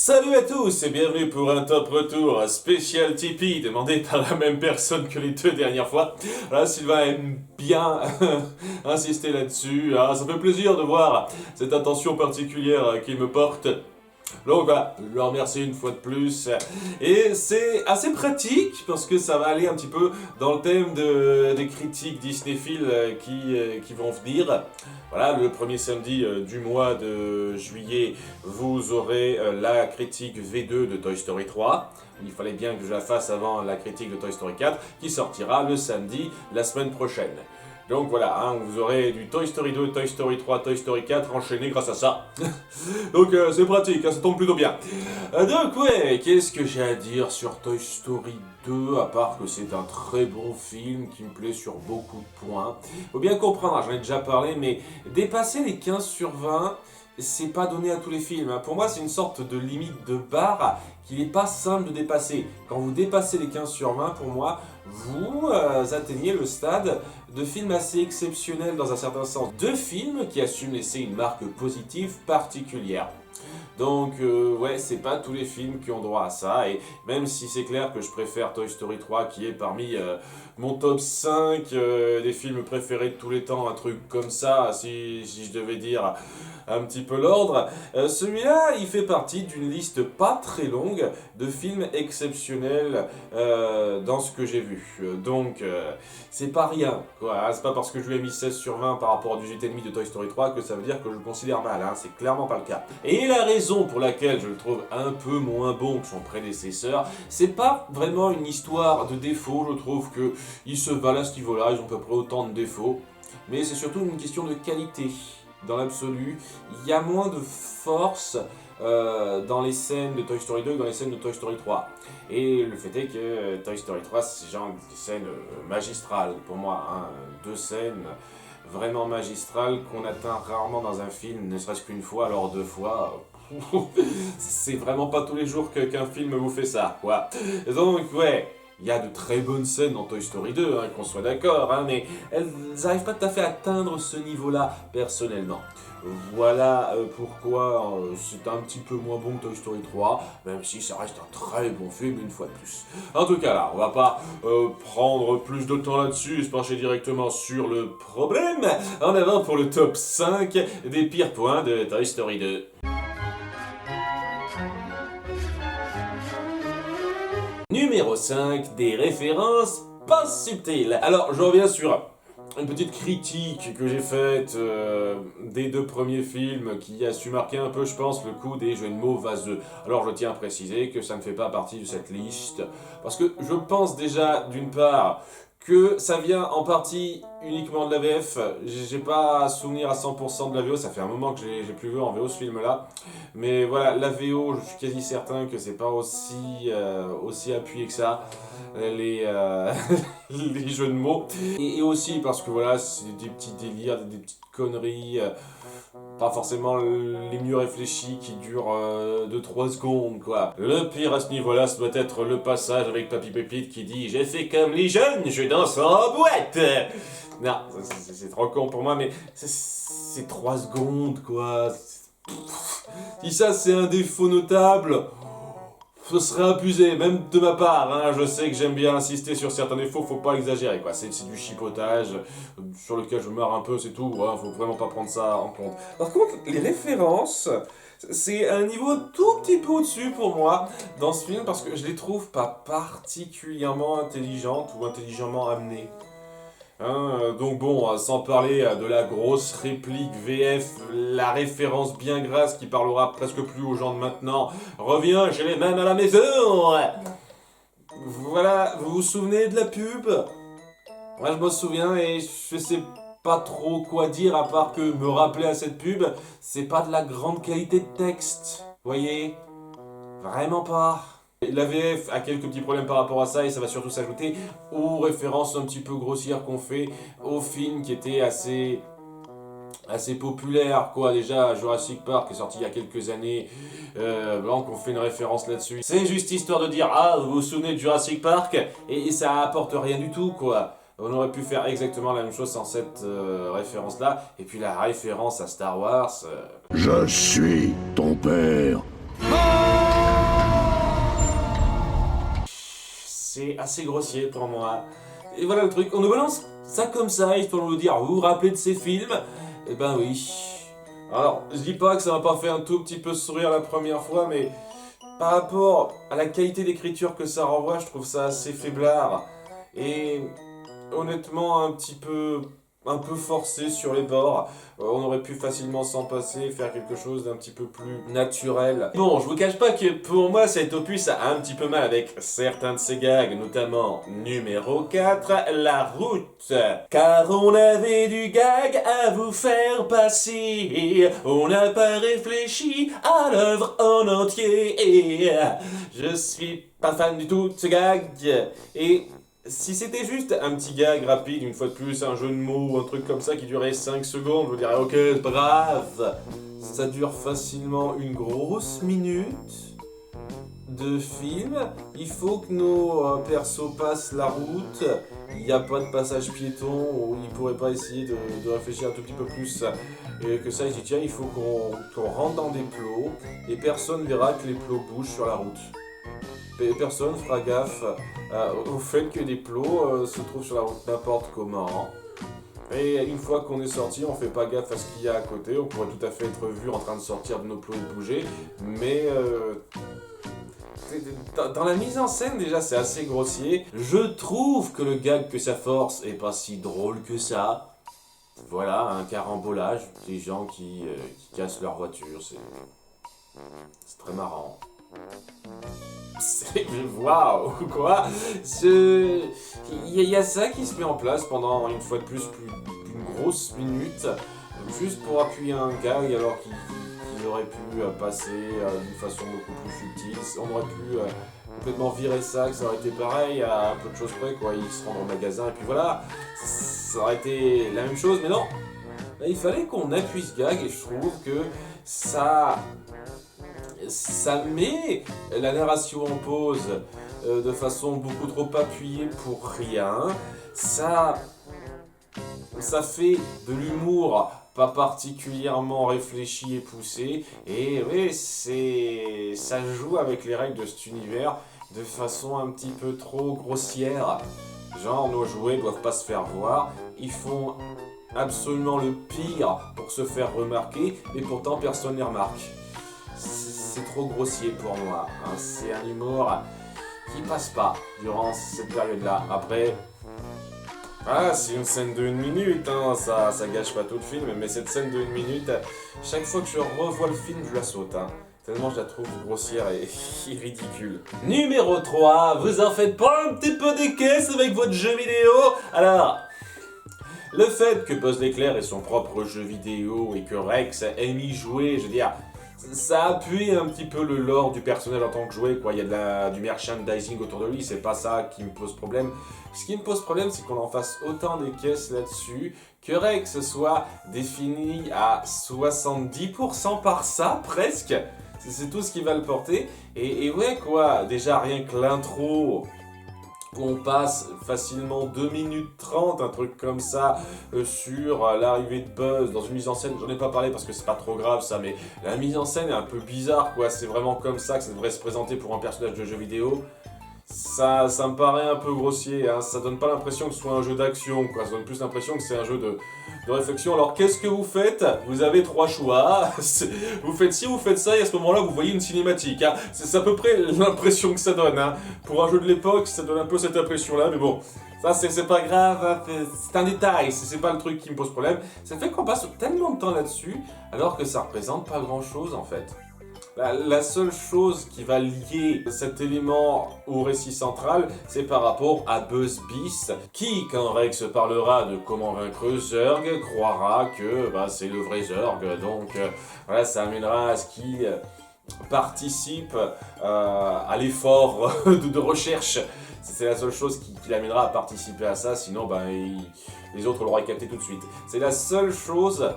Salut à tous et bienvenue pour un top retour spécial Tipeee demandé par la même personne que les deux dernières fois. Là, Sylvain aime bien insister là-dessus. Ah, ça fait plaisir de voir cette attention particulière qu'il me porte. Donc voilà, je le remercie une fois de plus. Et c'est assez pratique parce que ça va aller un petit peu dans le thème des critiques Disneyphiles qui vont venir. Voilà, le premier samedi du mois de juillet, vous aurez la critique V2 de Toy Story 3. Il fallait bien que je la fasse avant la critique de Toy Story 4 qui sortira le samedi la semaine prochaine. Donc voilà, hein, vous aurez du Toy Story 2, Toy Story 3, Toy Story 4 enchaîné grâce à ça. Donc c'est pratique, hein, ça tombe plutôt bien. Donc ouais, qu'est-ce que j'ai à dire sur Toy Story 2, à part que c'est un très bon film qui me plaît sur beaucoup de points. Faut bien comprendre, hein, j'en ai déjà parlé, mais dépasser les 15 sur 20, c'est pas donné à tous les films. Hein. Pour moi, c'est une sorte de limite de barre qu'il n'est pas simple de dépasser. Quand vous dépassez les 15 sur 20, pour moi, vous atteignez le stade de films assez exceptionnels dans un certain sens. Deux films qui assument laisser une marque positive particulière. Donc ouais, c'est pas tous les films qui ont droit à ça, et même si c'est clair que je préfère Toy Story 3 qui est parmi mon top 5 des films préférés de tous les temps, un truc comme ça, si je devais dire un petit peu l'ordre, celui-là il fait partie d'une liste pas très longue de films exceptionnels dans ce que j'ai vu. Donc c'est pas rien, quoi. C'est pas parce que je lui ai mis 16 sur 20 par rapport à 18,5 de Toy Story 3 que ça veut dire que je le considère mal, hein. C'est clairement pas le cas. Et la raison pour laquelle je le trouve un peu moins bon que son prédécesseur, c'est pas vraiment une histoire de défauts, je trouve que ils se valent à ce niveau-là, ils ont à peu près autant de défauts, mais c'est surtout une question de qualité. Dans l'absolu, il y a moins de force dans les scènes de Toy Story 2 que dans les scènes de Toy Story 3. Et le fait est que Toy Story 3, c'est genre des scènes magistrales pour moi, hein. Deux scènes vraiment magistrales qu'on atteint rarement dans un film, ne serait-ce qu'une fois, alors deux fois. C'est vraiment pas tous les jours qu'un film vous fait ça, quoi. Donc ouais, il y a de très bonnes scènes dans Toy Story 2, hein, qu'on soit d'accord, hein, mais elles n'arrivent pas tout à fait à atteindre ce niveau-là, personnellement. Voilà pourquoi c'est un petit peu moins bon que Toy Story 3, même si ça reste un très bon film une fois de plus. En tout cas là, on va pas prendre plus de temps là-dessus et se pencher directement sur le problème. En avant pour le top 5 des pires points de Toy Story 2. Numéro 5, des références pas subtiles. Alors, je reviens sur une petite critique que j'ai faite des deux premiers films qui a su marquer un peu, je pense, le coup des jeux de mots vaseux. Alors, je tiens à préciser que ça ne fait pas partie de cette liste, parce que je pense déjà, d'une part, que ça vient en partie uniquement de la VF. J'ai pas à souvenir à 100% de la VO, ça fait un moment que j'ai plus vu en VO ce film-là. Mais voilà, la VO, je suis quasi certain que c'est pas aussi appuyé que ça, les, les jeux de mots. Et aussi parce que voilà, c'est des petits délires, des petites conneries, pas forcément les mieux réfléchis qui durent 2-3 secondes, quoi. Le pire à ce niveau-là, ça doit être le passage avec Papy Pépite qui dit « J'ai fait comme les jeunes, je danse en boîte !» Non, c'est trop con pour moi, mais c'est 3 secondes, quoi. Si ça, c'est un défaut notable, ce serait abusé, même de ma part, hein. Je sais que j'aime bien insister sur certains défauts, faut pas exagérer, quoi. C'est du chipotage sur lequel je meurs un peu, c'est tout, hein. Faut vraiment pas prendre ça en compte. Par contre, les références, c'est un niveau tout petit peu au-dessus pour moi dans ce film, parce que je les trouve pas particulièrement intelligentes ou intelligemment amenées. Hein, donc bon, sans parler de la grosse réplique VF, la référence bien grasse qui parlera presque plus aux gens de maintenant. Reviens, j'ai les mêmes à la maison. Voilà, vous vous souvenez de la pub? Moi je me souviens et je sais pas trop quoi dire à part que me rappeler à cette pub, c'est pas de la grande qualité de texte. Voyez? Vraiment pas. La VF a quelques petits problèmes par rapport à ça et ça va surtout s'ajouter aux références un petit peu grossières qu'on fait aux films qui étaient assez populaires, quoi. Déjà Jurassic Park est sorti il y a quelques années, donc on fait une référence là-dessus. C'est juste histoire de dire ah vous vous souvenez de Jurassic Park et ça apporte rien du tout, quoi. On aurait pu faire exactement la même chose sans cette référence-là. Et puis la référence à Star Wars. Je suis ton père. c'est assez grossier pour moi. Et voilà le truc, on nous balance ça comme ça, histoire de nous dire, vous vous rappelez de ces films? Eh ben oui. Alors, je dis pas que ça m'a pas fait un tout petit peu sourire la première fois, mais par rapport à la qualité d'écriture que ça renvoie, je trouve ça assez faiblard. Et honnêtement, un peu forcé sur les bords. On aurait pu facilement s'en passer, faire quelque chose d'un petit peu plus naturel. Bon, je vous cache pas que pour moi, cet opus a un petit peu mal avec certains de ses gags, notamment numéro 4, la route. Car on avait du gag à vous faire passer, on n'a pas réfléchi à l'œuvre en entier. Je suis pas fan du tout de ce gag. Et si c'était juste un petit gag rapide, une fois de plus, un jeu de mots, un truc comme ça qui durait 5 secondes, je vous dirais ok, c'est pas grave. Ça dure facilement une grosse minute de film. Il faut que nos persos passent la route. Il n'y a pas de passage piéton où ils pourraient pas essayer de réfléchir un tout petit peu plus. Et que ça, ils disent tiens, il faut qu'on rentre dans des plots et personne verra que les plots bougent sur la route. Personne fera gaffe au fait que des plots se trouvent sur la route n'importe comment. Et une fois qu'on est sorti, on fait pas gaffe à ce qu'il y a à côté. On pourrait tout à fait être vu en train de sortir de nos plots et de bouger. Mais dans la mise en scène, déjà, c'est assez grossier. Je trouve que le gag que ça force est pas si drôle que ça. Voilà, un carambolage, des gens qui cassent leur voiture, c'est très marrant. Waouh, quoi. Il y a ça qui se met en place pendant une fois de plus une grosse minute, juste pour appuyer un gag alors qu'il aurait pu passer d'une façon beaucoup plus subtile. On aurait pu complètement virer ça, que ça aurait été pareil à un peu de choses près, quoi. Ils se rendent au magasin et puis voilà, ça aurait été la même chose, mais non. Là, il fallait qu'on appuie ce gag et je trouve que ça met la narration en pause de façon beaucoup trop appuyée pour rien. Ça fait de l'humour pas particulièrement réfléchi et poussé. Et oui, ça joue avec les règles de cet univers de façon un petit peu trop grossière. Genre, nos jouets doivent pas se faire voir. Ils font absolument le pire pour se faire remarquer, et pourtant personne les remarque. C'est trop grossier pour moi. Hein. C'est un humour qui passe pas durant cette période-là. Après, c'est une scène de 1 minute, hein. Ça gâche pas tout le film, mais cette scène de 1 minute, chaque fois que je revois le film, je la saute. Hein. Tellement je la trouve grossière et ridicule. Numéro 3, vous en faites pas un petit peu des caisses avec votre jeu vidéo? Alors, le fait que Buzz l'éclair ait son propre jeu vidéo et que Rex aime y jouer, je veux dire, ça appuie un petit peu le lore du personnage en tant que jouet, quoi. Il y a du merchandising autour de lui, c'est pas ça qui me pose problème. Ce qui me pose problème, c'est qu'on en fasse autant des caisses là-dessus, que Rex soit défini à 70% par ça, presque. C'est tout ce qui va le porter. Et ouais, quoi, déjà rien que l'intro, où on passe facilement 2 minutes 30, un truc comme ça, sur l'arrivée de Buzz dans une mise en scène. J'en ai pas parlé parce que c'est pas trop grave ça, mais la mise en scène est un peu bizarre, quoi. C'est vraiment comme ça que ça devrait se présenter pour un personnage de jeu vidéo. Ça me paraît un peu grossier, hein. Ça donne pas l'impression que ce soit un jeu d'action, quoi. Ça donne plus l'impression que c'est un jeu de réflexion. Alors qu'est-ce que vous faites? Vous avez 3 choix. Vous faites ci, vous faites ça, et à ce moment-là, vous voyez une cinématique. Hein. C'est à peu près l'impression que ça donne. Hein. Pour un jeu de l'époque, ça donne un peu cette impression-là, mais bon, ça c'est pas grave. Hein. C'est un détail, c'est pas le truc qui me pose problème. Ça fait qu'on passe tellement de temps là-dessus, alors que ça représente pas grand-chose en fait. La seule chose qui va lier cet élément au récit central, c'est par rapport à Buzz Beast, qui, quand Rex parlera de comment vaincre Zurg, croira que c'est le vrai Zurg. Donc voilà, ça amènera à ce qu'il participe à l'effort de recherche. C'est la seule chose qui l'amènera à participer à ça, sinon les autres l'auraient capté tout de suite. C'est la seule chose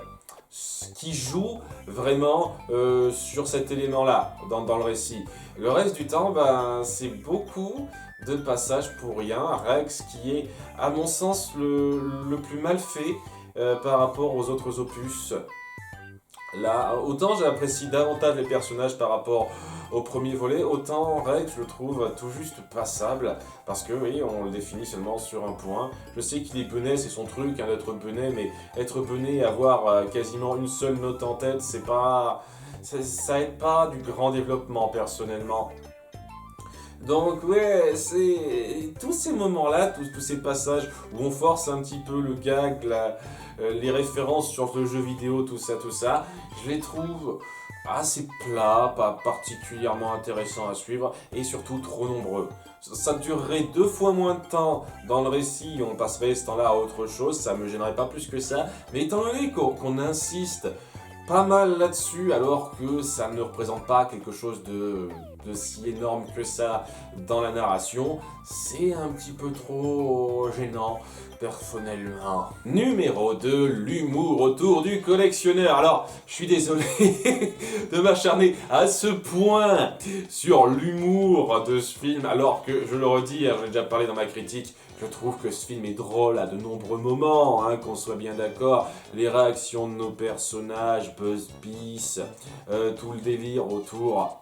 qui joue vraiment sur cet élément-là dans le récit. Le reste du temps, c'est beaucoup de passages pour rien. Rex qui est, à mon sens, le plus mal fait par rapport aux autres opus. Là, autant j'apprécie davantage les personnages par rapport au premier volet, autant Raid, je le trouve tout juste passable, parce que oui, on le définit seulement sur un point. Je sais qu'il est benet, c'est son truc hein, d'être benet, mais être benet et avoir quasiment une seule note en tête, c'est pas... ça aide pas du grand développement personnellement. Donc ouais, c'est tous ces moments-là, tous ces passages où on force un petit peu le gag, les références sur le jeu vidéo, tout ça, je les trouve assez plats, pas particulièrement intéressants à suivre et surtout trop nombreux. Ça durerait 2 fois moins de temps dans le récit, on passerait ce temps-là à autre chose, ça me gênerait pas plus que ça, mais étant donné qu'on insiste pas mal là-dessus, alors que ça ne représente pas quelque chose de si énorme que ça dans la narration, c'est un petit peu trop gênant, personnellement. Numéro 2, l'humour autour du collectionneur. Alors, je suis désolé de m'acharner à ce point sur l'humour de ce film, alors que, je le redis, j'en ai déjà parlé dans ma critique, je trouve que ce film est drôle à de nombreux moments, hein, qu'on soit bien d'accord. Les réactions de nos personnages, Buzz Peace, tout le délire autour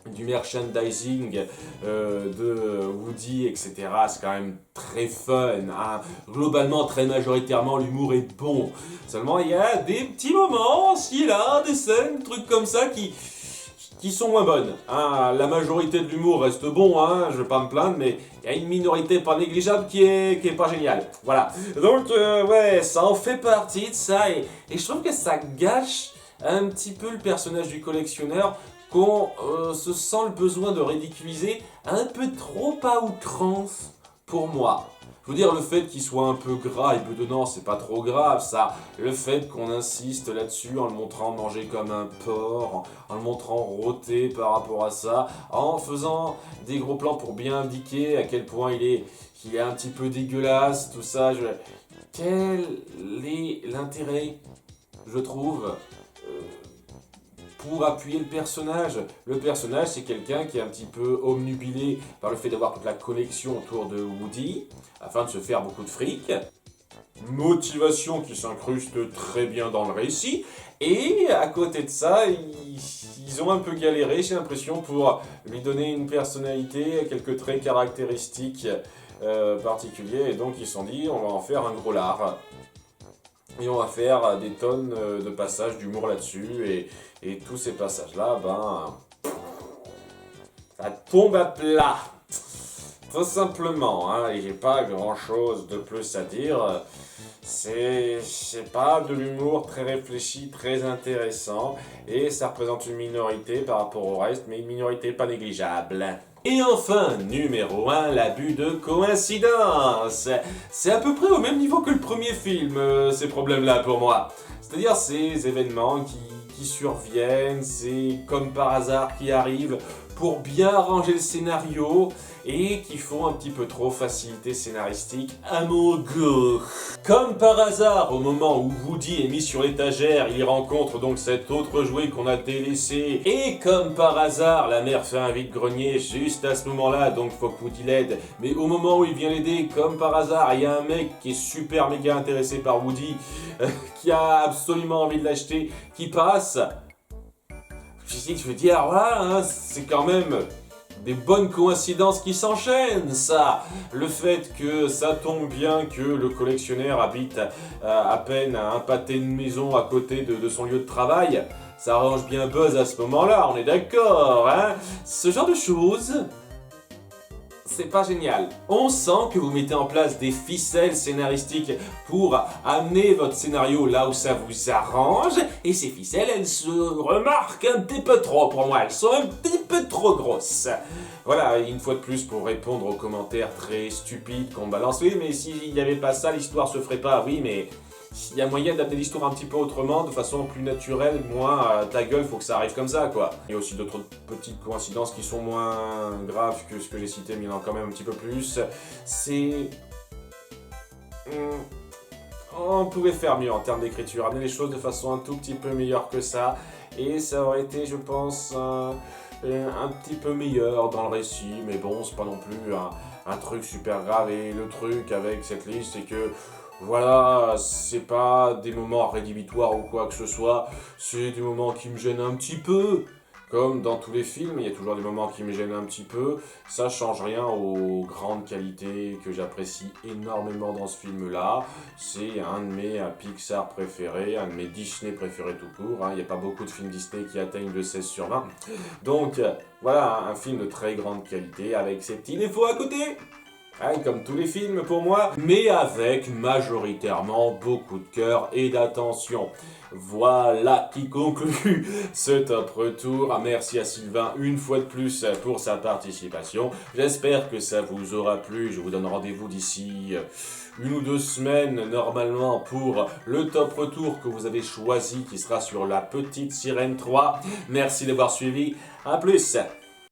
du merchandising de Woody, etc. C'est quand même très fun. Hein. Globalement, très majoritairement, l'humour est bon. Seulement, il y a des petits moments, s'il a des scènes, des trucs comme ça qui sont moins bonnes. Hein. La majorité de l'humour reste bon, hein, je vais pas me plaindre, mais il y a une minorité pas négligeable qui est pas géniale. Voilà. Donc, ouais, ça en fait partie de ça, et je trouve que ça gâche un petit peu le personnage du collectionneur, qu'on se sent le besoin de ridiculiser un peu trop à outrance pour moi. Je veux dire, le fait qu'il soit un peu gras et bedonnant, c'est pas trop grave, ça. Le fait qu'on insiste là-dessus en le montrant manger comme un porc, en le montrant rôter par rapport à ça, en faisant des gros plans pour bien indiquer à quel point il est un petit peu dégueulasse, tout ça. Quel est l'intérêt, je trouve, pour appuyer le personnage? Le personnage, c'est quelqu'un qui est un petit peu omnubilé par le fait d'avoir toute la collection autour de Woody, afin de se faire beaucoup de fric. Motivation qui s'incruste très bien dans le récit. Et à côté de ça, ils ont un peu galéré, j'ai l'impression, pour lui donner une personnalité, quelques traits caractéristiques particuliers. Et donc ils se sont dit, on va en faire un gros lard. Et on va faire des tonnes de passages d'humour là-dessus. Et tous ces passages-là, ça tombe à plat. Tout simplement, hein, et j'ai pas grand-chose de plus à dire. C'est pas de l'humour très réfléchi, très intéressant. Et ça représente une minorité par rapport au reste, mais une minorité pas négligeable. Et enfin, numéro 1, l'abus de coïncidence. C'est à peu près au même niveau que le premier film, ces problèmes-là pour moi. C'est-à-dire ces événements qui surviennent, c'est comme par hasard qui arrivent pour bien arranger le scénario et qui font un petit peu trop facilité scénaristique à mon goût. Comme par hasard, au moment où Woody est mis sur l'étagère, il rencontre donc cet autre jouet qu'on a délaissé. Et comme par hasard, la mère fait un vide-grenier juste à ce moment-là, donc faut que Woody l'aide. Mais au moment où il vient l'aider, comme par hasard, il y a un mec qui est super méga intéressé par Woody, qui a absolument envie de l'acheter, qui passe. Je veux dire, voilà, hein, c'est quand même des bonnes coïncidences qui s'enchaînent, ça. Le fait que ça tombe bien que le collectionneur habite à peine à un pâté de maison à côté de son lieu de travail, ça arrange bien Buzz à ce moment-là, on est d'accord, hein. Ce genre de choses, c'est pas génial. On sent que vous mettez en place des ficelles scénaristiques pour amener votre scénario là où ça vous arrange, et ces ficelles, elles se remarquent un petit peu trop pour moi, elles sont un petit peu trop grosses. Voilà, une fois de plus pour répondre aux commentaires très stupides qu'on balance. Oui, mais s'il n'y avait pas ça, l'histoire se ferait pas. Oui, mais il y a moyen d'amener l'histoire un petit peu autrement, de façon plus naturelle, moins ta gueule, faut que ça arrive comme ça, quoi. Il y a aussi d'autres petites coïncidences qui sont moins graves que ce que j'ai cité, mais il y en a quand même un petit peu plus. C'est... On pouvait faire mieux en termes d'écriture, amener les choses de façon un tout petit peu meilleure que ça, et ça aurait été, je pense, un petit peu meilleur dans le récit, mais bon, c'est pas non plus un truc super grave, et le truc avec cette liste, c'est que voilà, c'est pas des moments rédhibitoires ou quoi que ce soit, c'est des moments qui me gênent un petit peu. Comme dans tous les films, il y a toujours des moments qui me gênent un petit peu. Ça change rien aux grandes qualités que j'apprécie énormément dans ce film-là. C'est un de mes Pixar préférés, un de mes Disney préférés tout court. Il n'y a pas beaucoup de films Disney qui atteignent le 16 sur 20. Donc voilà, un film de très grande qualité avec ses petits défauts à côté. Comme tous les films pour moi, mais avec majoritairement beaucoup de cœur et d'attention. Voilà qui conclut ce top retour. Merci à Sylvain une fois de plus pour sa participation. J'espère que ça vous aura plu. Je vous donne rendez-vous d'ici 1 ou 2 semaines normalement pour le top retour que vous avez choisi qui sera sur La Petite Sirène 3. Merci d'avoir suivi. À plus.